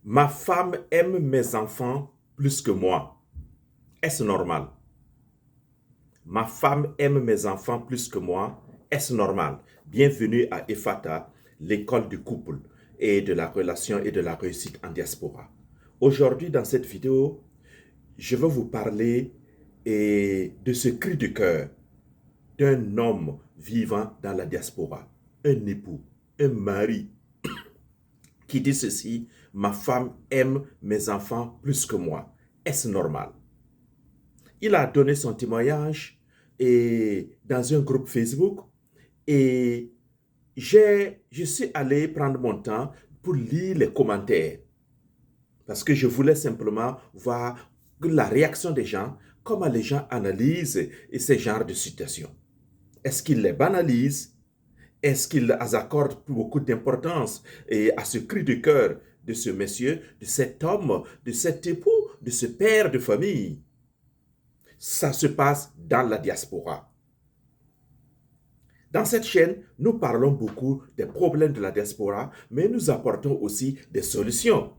Ma femme aime mes enfants plus que moi. Est-ce normal? Ma femme aime mes enfants plus que moi. Est-ce normal? Bienvenue à EFATA, l'école du couple et de la relation et de la réussite en diaspora. Aujourd'hui, dans cette vidéo, je vais vous parler de ce cri de cœur d'un homme vivant dans la diaspora, un époux, un mari qui dit ceci: ma femme aime mes enfants plus que moi. Est-ce normal? Il a donné son témoignage dans un groupe Facebook et je suis allé prendre mon temps pour lire les commentaires parce que je voulais simplement voir la réaction des gens, comment les gens analysent ces genres de situations. Est-ce qu'ils les banalisent? Est-ce qu'ils accordent beaucoup d'importance à ce cri de cœur de ce monsieur, de cet homme, de cet époux, de ce père de famille? Ça se passe dans la diaspora. Dans cette chaîne, nous parlons beaucoup des problèmes de la diaspora, mais nous apportons aussi des solutions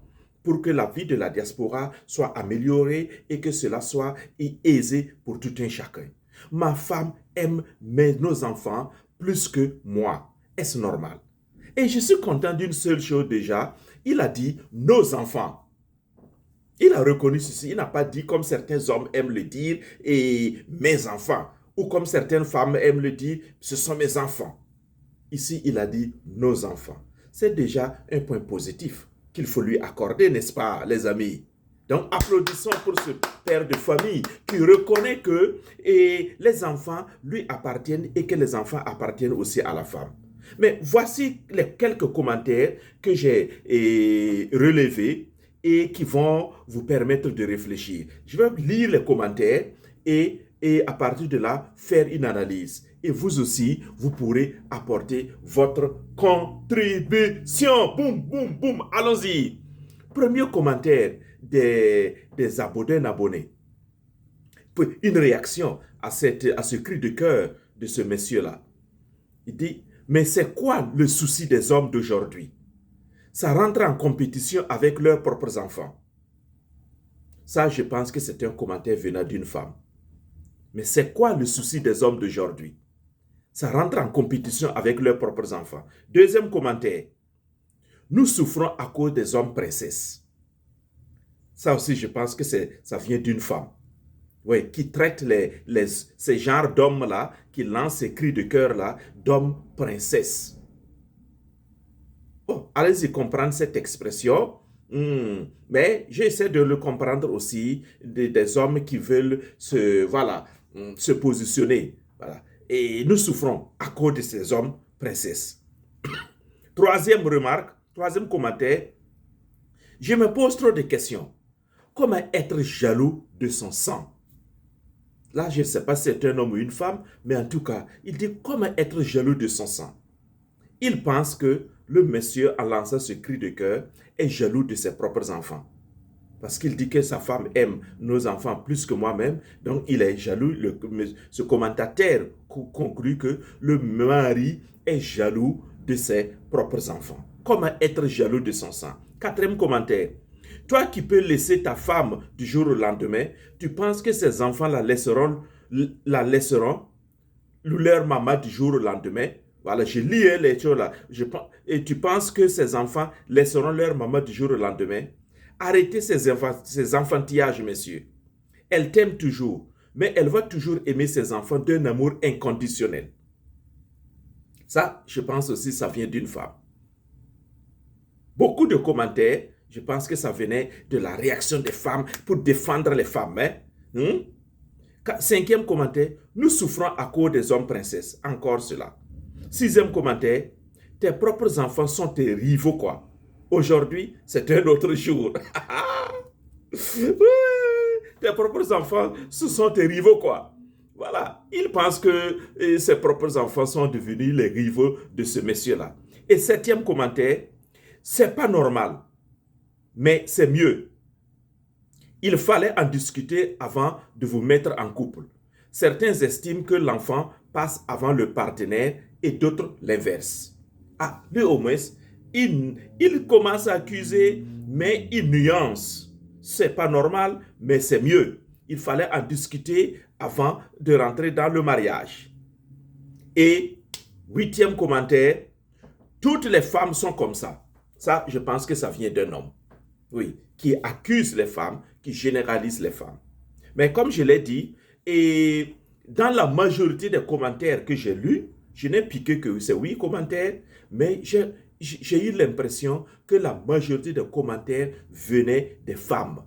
pour que la vie de la diaspora soit améliorée et que cela soit aisé pour tout un chacun. Ma femme aime nos enfants plus que moi. Est-ce normal? Et je suis content d'une seule chose déjà. Il a dit nos enfants. Il a reconnu ceci. Il n'a pas dit comme certains hommes aiment le dire et mes enfants. Ou comme certaines femmes aiment le dire, ce sont mes enfants. Ici, il a dit nos enfants. C'est déjà un point positif qu'il faut lui accorder, n'est-ce pas, les amis? Donc, applaudissons pour ce père de famille qui reconnaît que les enfants lui appartiennent et que les enfants appartiennent aussi à la femme. Mais voici les quelques commentaires que j'ai relevés et qui vont vous permettre de réfléchir. Je vais lire les commentaires et à partir de là, faire une analyse. Et vous aussi, vous pourrez apporter votre contribution. Boum, boum, boum. Allons-y. Premier commentaire des abonnés, abonnés. Une réaction à ce cri de cœur de ce monsieur-là. Il dit, mais c'est quoi le souci des hommes d'aujourd'hui? Ça rentre en compétition avec leurs propres enfants. Ça, je pense que c'est un commentaire venant d'une femme. Mais c'est quoi le souci des hommes d'aujourd'hui? Ça rentre en compétition avec leurs propres enfants. Deuxième commentaire. Nous souffrons à cause des hommes princesses. Ça aussi, je pense que ça vient d'une femme. Oui, qui traite ces genres d'hommes-là, qui lancent ces cris de cœur-là, d'hommes princesses. Bon, allez-y comprendre cette expression. Mais j'essaie de le comprendre aussi des hommes qui veulent se positionner. Voilà. Et nous souffrons à cause de ces hommes princesses. Troisième remarque, troisième commentaire. Je me pose trop de questions. Comment être jaloux de son sang? Là, je ne sais pas si c'est un homme ou une femme, mais en tout cas, il dit comment être jaloux de son sang. Il pense que le monsieur, en lançant ce cri de cœur, est jaloux de ses propres enfants. Parce qu'il dit que sa femme aime nos enfants plus que moi-même, donc il est jaloux. Ce commentateur conclut que le mari est jaloux de ses propres enfants. Comment être jaloux de son sang? Quatrième commentaire. Toi qui peux laisser ta femme du jour au lendemain, tu penses que ces enfants la laisseront leur maman du jour au lendemain? Voilà, je lis les choses là. Et tu penses que ces enfants laisseront leur maman du jour au lendemain? Arrêtez ces enfantillages, messieurs. Elle t'aime toujours, mais elle va toujours aimer ses enfants d'un amour inconditionnel. Ça, je pense aussi, ça vient d'une femme. Beaucoup de commentaires, je pense que ça venait de la réaction des femmes pour défendre les femmes. Cinquième commentaire, nous souffrons à cause des hommes princesses. Encore cela. Sixième commentaire, tes propres enfants sont tes rivaux, quoi. Aujourd'hui, c'est un autre jour. Tes propres enfants, ce sont tes rivaux, quoi. Voilà. Il pense que ses propres enfants sont devenus les rivaux de ce monsieur-là. Et septième commentaire, c'est pas normal, mais c'est mieux. Il fallait en discuter avant de vous mettre en couple. Certains estiment que l'enfant passe avant le partenaire et d'autres l'inverse. Ah, lui au moins, il commence à accuser mais il nuance. C'est pas normal, mais c'est mieux. Il fallait en discuter avant de rentrer dans le mariage. Et huitième commentaire, toutes les femmes sont comme ça. Ça, je pense que ça vient d'un homme. Oui, qui accuse les femmes, qui généralise les femmes. Mais comme je l'ai dit, et dans la majorité des commentaires que j'ai lus, je n'ai piqué que ces 8 commentaires, mais j'ai eu l'impression que la majorité des commentaires venaient des femmes.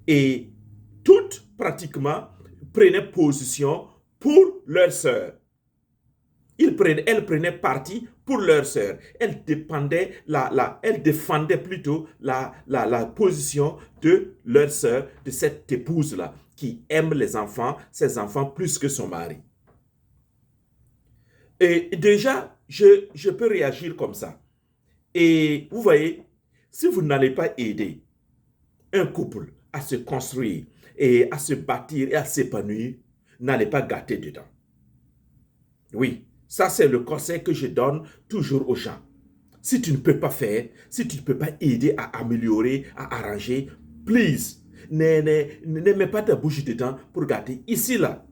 Et toutes, pratiquement, prenaient position pour leur sœur. Elles prenaient parti pour leur sœur. Elles défendaient plutôt la position de leur sœur, de cette épouse-là, qui aime les enfants, ses enfants plus que son mari. Et déjà, je peux réagir comme ça. Et vous voyez, si vous n'allez pas aider un couple à se construire et à se bâtir et à s'épanouir, n'allez pas gâter dedans. Oui, ça c'est le conseil que je donne toujours aux gens. Si tu ne peux pas faire, si tu ne peux pas aider à améliorer, à arranger, please, ne mets pas ta bouche dedans pour gâter. Ici, là,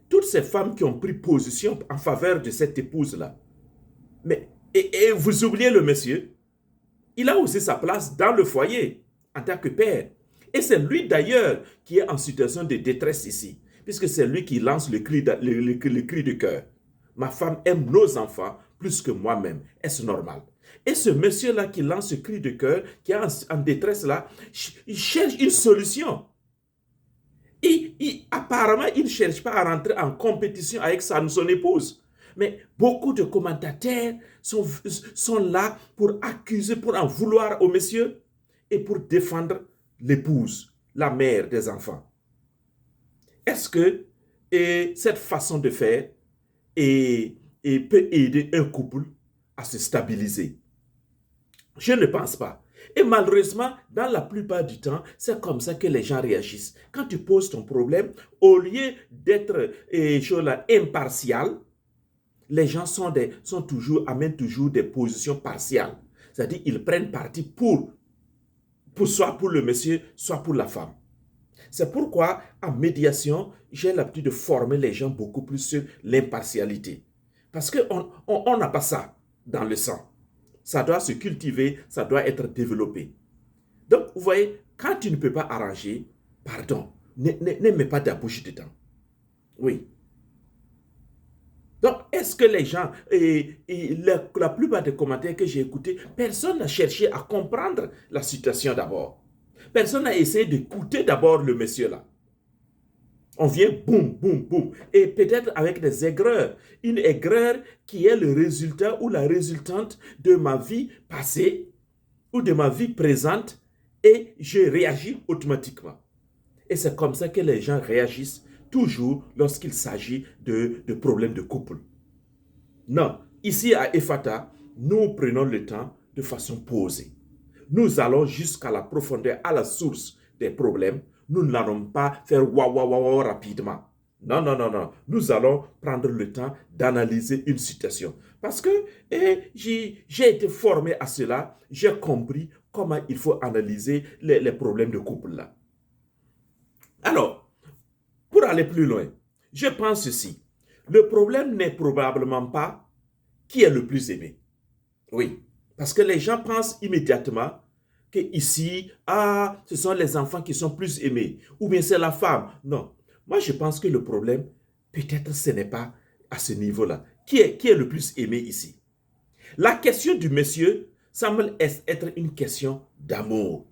toutes ces femmes qui ont pris position en faveur de cette épouse-là, mais et vous oubliez le monsieur, il a aussi sa place dans le foyer en tant que père. Et c'est lui d'ailleurs qui est en situation de détresse ici, puisque c'est lui qui lance le cri de cœur. Ma femme aime nos enfants plus que moi-même. Est-ce normal? Et ce monsieur-là qui lance ce cri de cœur, qui est en détresse là, il cherche une solution. Apparemment, il ne cherche pas à rentrer en compétition avec son épouse. Mais beaucoup de commentateurs sont là pour accuser, pour en vouloir au monsieur et pour défendre l'épouse, la mère des enfants. Est-ce que cette façon de faire peut aider un couple à se stabiliser? Je ne pense pas. Et malheureusement, dans la plupart du temps, c'est comme ça que les gens réagissent. Quand tu poses ton problème, au lieu d'être impartial, les gens amènent toujours des positions partiales. C'est-à-dire qu'ils prennent parti soit pour le monsieur, soit pour la femme. C'est pourquoi, en médiation, j'ai l'habitude de former les gens beaucoup plus sur l'impartialité. Parce qu'on n'a pas ça dans le sang. Ça doit se cultiver, ça doit être développé. Donc, vous voyez, quand tu ne peux pas arranger, pardon, ne mets pas ta bouche dedans. Oui. Donc, est-ce que les gens, la plupart des commentaires que j'ai écoutés, personne n'a cherché à comprendre la situation d'abord. Personne n'a essayé d'écouter d'abord le monsieur là. On vient boum, boum, boum. Et peut-être avec des aigreurs. Une aigreur qui est le résultat ou la résultante de ma vie passée ou de ma vie présente et je réagis automatiquement. Et c'est comme ça que les gens réagissent toujours lorsqu'il s'agit de problèmes de couple. Non, ici à Ephata, nous prenons le temps de façon posée. Nous allons jusqu'à la profondeur, à la source des problèmes. Nous n'allons pas faire waouh rapidement. Non, non, non, non. Nous allons prendre le temps d'analyser une situation. Parce que j'ai été formé à cela. J'ai compris comment il faut analyser les problèmes de couple là. Alors, pour aller plus loin, je pense ceci. Le problème n'est probablement pas qui est le plus aimé. Oui, parce que les gens pensent immédiatement que ici, ce sont les enfants qui sont plus aimés, ou bien c'est la femme. Non, moi je pense que le problème, peut-être ce n'est pas à ce niveau-là. Qui est le plus aimé ici? La question du monsieur semble être une question d'amour.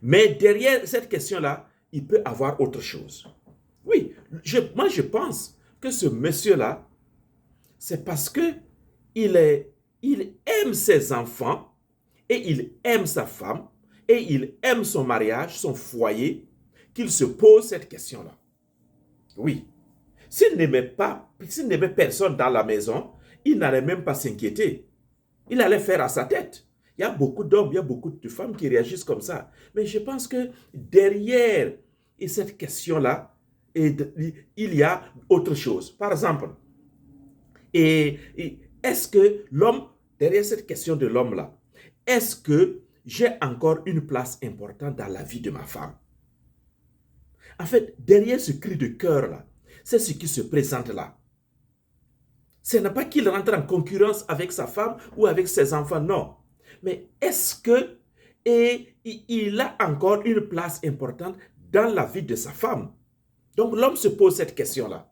Mais derrière cette question-là, il peut avoir autre chose. Oui, moi je pense que ce monsieur-là, c'est parce que il aime ses enfants et il aime sa femme et il aime son mariage, son foyer, qu'il se pose cette question-là. Oui. S'il n'aimait personne dans la maison, il n'allait même pas s'inquiéter. Il allait faire à sa tête. Il y a beaucoup d'hommes, il y a beaucoup de femmes qui réagissent comme ça. Mais je pense que derrière cette question-là, il y a autre chose. Par exemple, est-ce que l'homme, derrière cette question de l'homme-là, est-ce que j'ai encore une place importante dans la vie de ma femme? En fait, derrière ce cri de cœur-là, c'est ce qui se présente là. Ce n'est pas qu'il rentre en concurrence avec sa femme ou avec ses enfants, non. Mais est-ce que il a encore une place importante dans la vie de sa femme? Donc l'homme se pose cette question-là.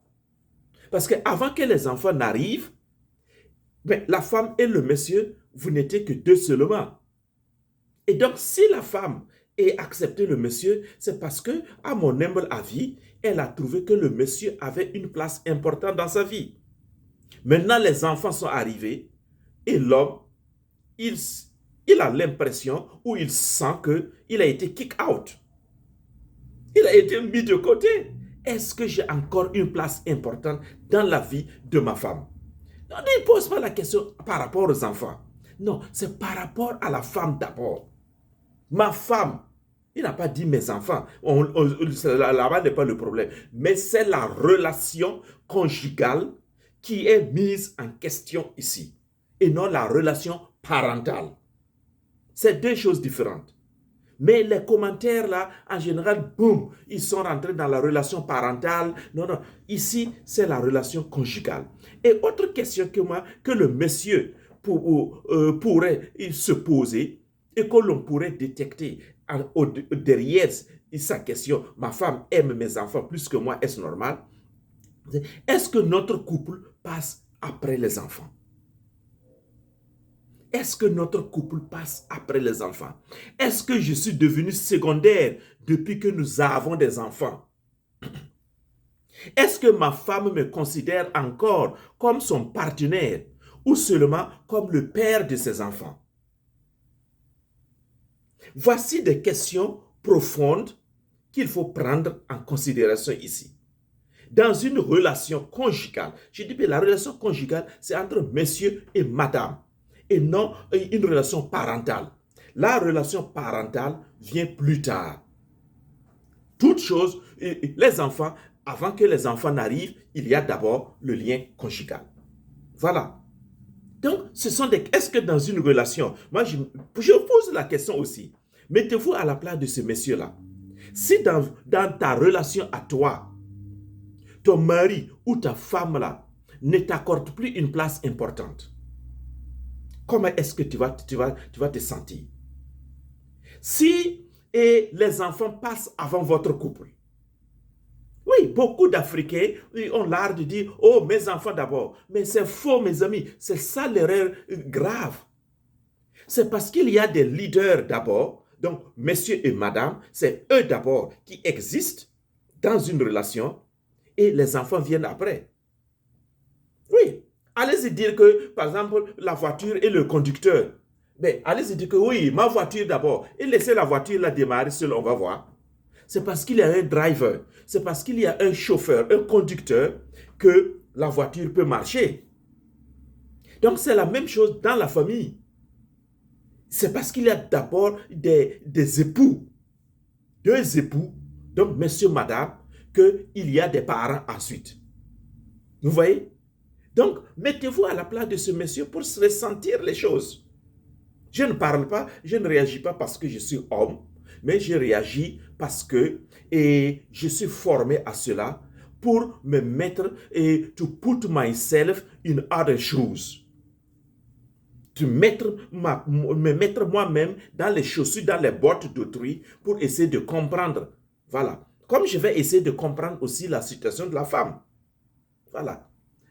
Parce qu'avant que les enfants n'arrivent, la femme et le monsieur, vous n'étiez que deux seulement. Et donc si la femme ait accepté le monsieur, c'est parce que, à mon humble avis, elle a trouvé que le monsieur avait une place importante dans sa vie. Maintenant, les enfants sont arrivés et l'homme, il a l'impression ou il sent qu'il a été kick out. Il a été mis de côté. Est-ce que j'ai encore une place importante dans la vie de ma femme? Non, ne pose pas la question par rapport aux enfants. Non, c'est par rapport à la femme d'abord. Ma femme, il n'a pas dit mes enfants. Là-bas n'est pas le problème. Mais c'est la relation conjugale qui est mise en question ici. Et non la relation parentale. C'est deux choses différentes. Mais les commentaires là, en général, boum, ils sont rentrés dans la relation parentale. Non, non, ici, c'est la relation conjugale. Et autre question que le monsieur pourrait se poser et que l'on pourrait détecter derrière sa question, ma femme aime mes enfants plus que moi, est-ce normal? Est-ce que notre couple passe après les enfants? Est-ce que notre couple passe après les enfants? Est-ce que je suis devenu secondaire depuis que nous avons des enfants? Est-ce que ma femme me considère encore comme son partenaire ou seulement comme le père de ses enfants? Voici des questions profondes qu'il faut prendre en considération ici. Dans une relation conjugale, je dis que la relation conjugale, c'est entre monsieur et madame, et non une relation parentale. La relation parentale vient plus tard. Toute chose, les enfants, avant que les enfants n'arrivent, il y a d'abord le lien conjugal. Voilà. Donc, ce sont des... Est-ce que dans une relation, moi je pose la question aussi, mettez-vous à la place de ce monsieur-là. Si dans ta relation à toi, ton mari ou ta femme là ne t'accorde plus une place importante, comment est-ce que tu vas te sentir? Si les enfants passent avant votre couple, oui, beaucoup d'Africains ont l'art de dire, oh, mes enfants d'abord. Mais c'est faux, mes amis. C'est ça l'erreur grave. C'est parce qu'il y a des leaders d'abord, donc monsieur et madame, c'est eux d'abord qui existent dans une relation et les enfants viennent après. Oui, allez-y dire que, par exemple, la voiture et le conducteur. Mais allez-y dire que oui, ma voiture d'abord. Et laissez la voiture la démarrer seule, on va voir. C'est parce qu'il y a un driver, c'est parce qu'il y a un chauffeur, un conducteur, que la voiture peut marcher. Donc c'est la même chose dans la famille. C'est parce qu'il y a d'abord des époux, deux époux, donc monsieur, madame, qu'il y a des parents ensuite. Vous voyez? Donc, mettez-vous à la place de ce monsieur pour ressentir les choses. Je ne parle pas, je ne réagis pas parce que je suis homme, mais je réagis parce que je suis formé à cela pour me mettre to put myself in other shoes. Me mettre moi-même dans les chaussures, dans les bottes d'autrui pour essayer de comprendre. Voilà. Comme je vais essayer de comprendre aussi la situation de la femme. Voilà.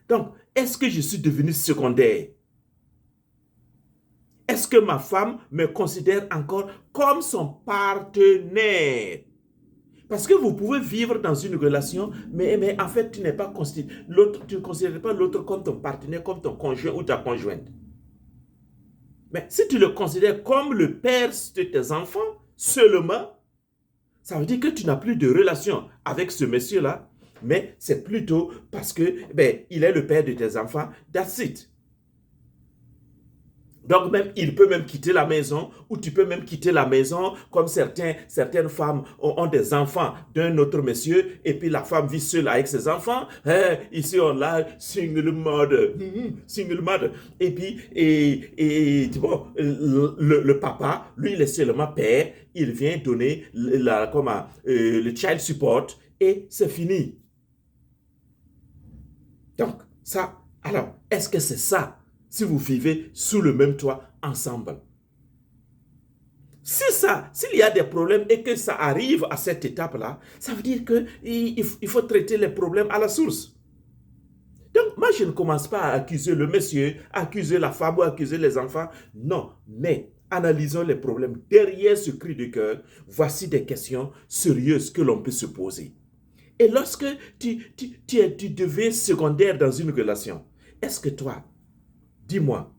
Donc, est-ce que je suis devenu secondaire? Est-ce que ma femme me considère encore comme son partenaire? Parce que vous pouvez vivre dans une relation, mais en fait, tu ne considères pas l'autre comme ton partenaire, comme ton conjoint ou ta conjointe. Mais si tu le considères comme le père de tes enfants seulement, ça veut dire que tu n'as plus de relation avec ce monsieur-là, mais c'est plutôt parce que il est le père de tes enfants. That's it. Donc même, il peut même quitter la maison, ou tu peux même quitter la maison, comme certaines femmes ont des enfants d'un autre monsieur, et puis la femme vit seule avec ses enfants. Ici, on l'a single mother, single mother. Et puis, tu vois, le papa, lui, il est seulement père, il vient donner le child support, et c'est fini. Donc, ça, alors, est-ce que c'est ça, si vous vivez sous le même toit ensemble? Si ça, s'il y a des problèmes et que ça arrive à cette étape-là, ça veut dire qu'il faut traiter les problèmes à la source. Donc, moi, je ne commence pas à accuser le monsieur, accuser la femme ou accuser les enfants. Non, mais analysons les problèmes. Derrière ce cri de cœur, voici des questions sérieuses que l'on peut se poser. Et lorsque tu deviens secondaire dans une relation, est-ce que toi, dis-moi,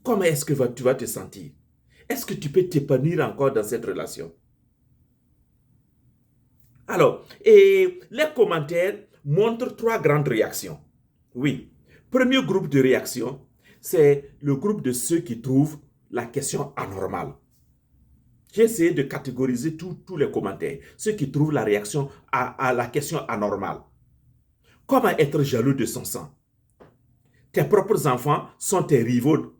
comment est-ce que tu vas te sentir? Est-ce que tu peux t'épanouir encore dans cette relation? Alors, et les commentaires montrent trois grandes réactions. Oui. Premier groupe de réactions, c'est le groupe de ceux qui trouvent la question anormale. J'ai essayé de catégoriser tous les commentaires. Ceux qui trouvent la réaction à la question anormale. Comment être jaloux de son sang? Tes propres enfants sont tes rivaux.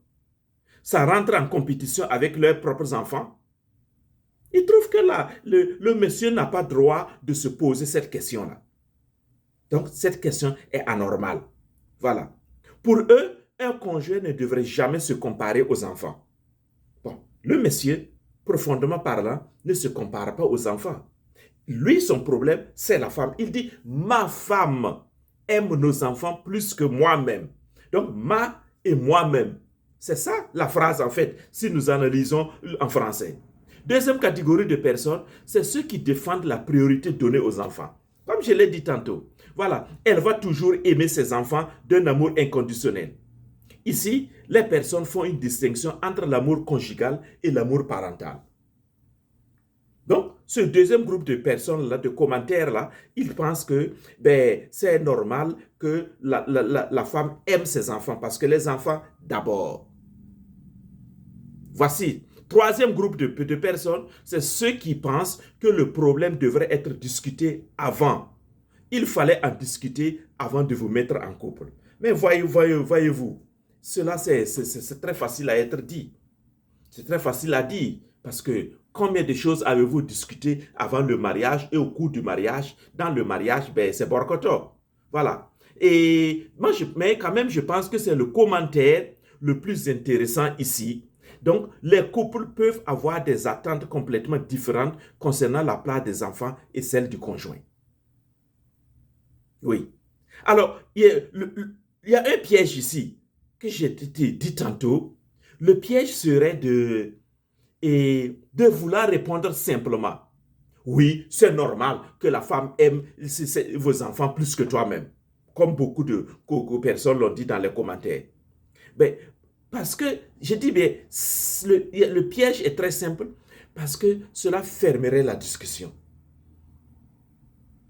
Ça rentre en compétition avec leurs propres enfants. Ils trouvent que là, le monsieur n'a pas droit de se poser cette question-là. Donc, cette question est anormale. Voilà. Pour eux, un conjoint ne devrait jamais se comparer aux enfants. Bon, le monsieur, profondément parlant, ne se compare pas aux enfants. Lui, son problème, c'est la femme. Il dit, ma femme aime nos enfants plus que moi-même. Donc, ma et moi-même. C'est ça la phrase, en fait, si nous analysons en français. Deuxième catégorie de personnes, c'est ceux qui défendent la priorité donnée aux enfants. Comme je l'ai dit tantôt, voilà, elle va toujours aimer ses enfants d'un amour inconditionnel. Ici, les personnes font une distinction entre l'amour conjugal et l'amour parental. Donc, ce deuxième groupe de personnes-là, de commentaires-là, ils pensent que c'est normal que la femme aime ses enfants parce que les enfants d'abord. Voici. Troisième groupe de personnes, c'est ceux qui pensent que le problème devrait être discuté avant. Il fallait en discuter avant de vous mettre en couple. Mais voyez-vous, cela c'est très facile à être dit. C'est très facile à dire parce que combien de choses avez-vous discuté avant le mariage et au cours du mariage? Dans le mariage, c'est borkoto. Voilà. Et moi, mais quand même, je pense que c'est le commentaire le plus intéressant ici. Donc, les couples peuvent avoir des attentes complètement différentes concernant la place des enfants et celle du conjoint. Oui. Alors, il y a un piège ici que j'ai dit tantôt. Le piège serait de vouloir répondre simplement. Oui, c'est normal que la femme aime vos enfants plus que toi-même. Comme beaucoup de personnes l'ont dit dans les commentaires. Mais, parce que, je dis bien, le piège est très simple, parce que cela fermerait la discussion.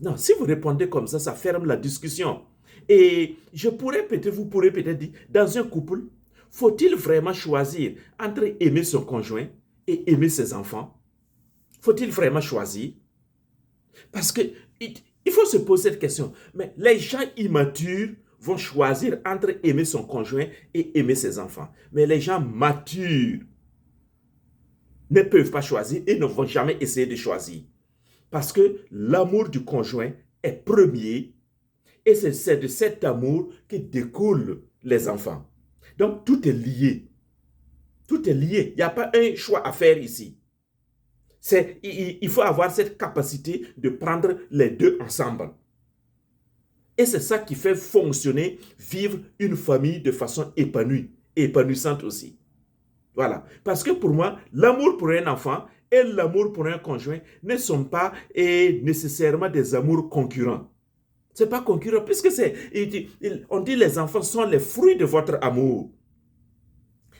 Non, si vous répondez comme ça ferme la discussion. Et vous pourrez peut-être dire, dans un couple, faut-il vraiment choisir entre aimer son conjoint et aimer ses enfants? Faut-il vraiment choisir? Parce que il faut se poser cette question. Mais les gens immatures vont choisir entre aimer son conjoint et aimer ses enfants. Mais les gens matures ne peuvent pas choisir et ne vont jamais essayer de choisir. Parce que l'amour du conjoint est premier et c'est de cet amour que découlent les enfants. Donc, tout est lié. Tout est lié. Il n'y a pas un choix à faire ici. Il faut avoir cette capacité de prendre les deux ensemble. Et c'est ça qui fait fonctionner, vivre une famille de façon épanouie, épanouissante aussi. Voilà. Parce que pour moi, l'amour pour un enfant et l'amour pour un conjoint ne sont pas nécessairement des amours concurrents. Ce n'est pas concurrent, puisque on dit les enfants sont les fruits de votre amour.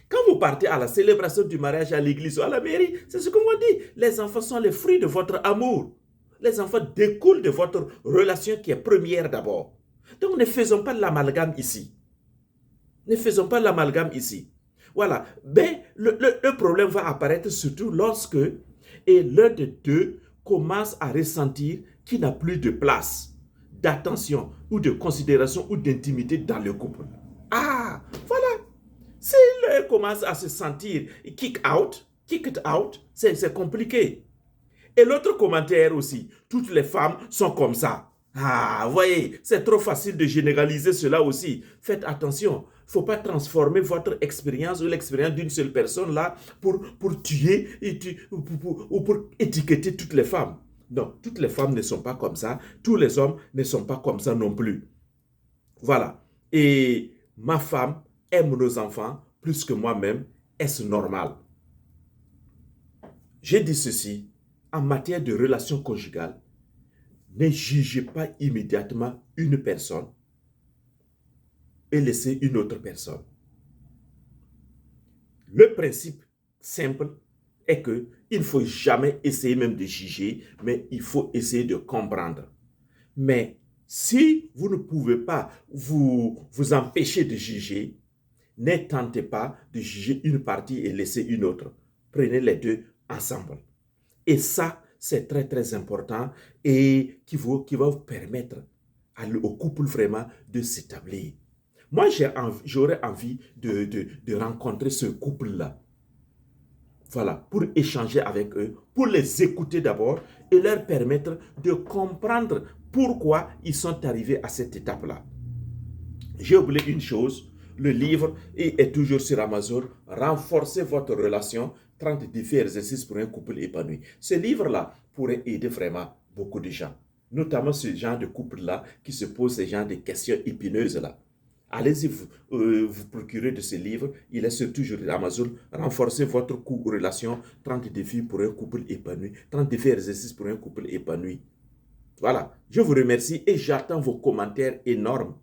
Quand vous partez à la célébration du mariage à l'église ou à la mairie, c'est ce qu'on dit. Les enfants sont les fruits de votre amour. Les enfants découlent de votre relation qui est première d'abord. Donc ne faisons pas l'amalgame ici. Ne faisons pas l'amalgame ici. Voilà. Mais le problème va apparaître surtout lorsque l'un des deux commence à ressentir qu'il n'a plus de place, d'attention ou de considération ou d'intimité dans le couple. Ah, voilà. Si l'un commence à se sentir kicked out, c'est compliqué. Et l'autre commentaire aussi, toutes les femmes sont comme ça. Ah, voyez, c'est trop facile de généraliser cela aussi. Faites attention. Il ne faut pas transformer votre expérience ou l'expérience d'une seule personne là pour tuer ou pour étiqueter toutes les femmes. Non, toutes les femmes ne sont pas comme ça. Tous les hommes ne sont pas comme ça non plus. Voilà. Et ma femme aime nos enfants plus que moi-même. Est-ce normal? J'ai dit ceci, en matière de relations conjugales, ne jugez pas immédiatement une personne et laissez une autre personne. Le principe simple est que il ne faut jamais essayer même de juger, mais il faut essayer de comprendre. Mais si vous ne pouvez pas vous empêcher de juger, ne tentez pas de juger une partie et laisser une autre. Prenez les deux ensemble. Et ça, c'est très, très important et qui va vous permettre au couple vraiment de s'établir. Moi, j'aurais envie de rencontrer ce couple-là. Voilà, pour échanger avec eux, pour les écouter d'abord et leur permettre de comprendre pourquoi ils sont arrivés à cette étape-là. J'ai oublié une chose, le livre est toujours sur Amazon, Renforcez votre relation, 30 défis et exercices pour un couple épanoui. Ce livre-là pourrait aider vraiment beaucoup de gens, notamment ce genre de couple-là qui se pose ce genre de questions épineuses-là. Allez-y vous procurer de ce livre, il est sur toujours Amazon, Renforcez votre relation, 30 défis pour un couple épanoui, 30 défis et exercices pour un couple épanoui. Voilà, je vous remercie et j'attends vos commentaires énormes.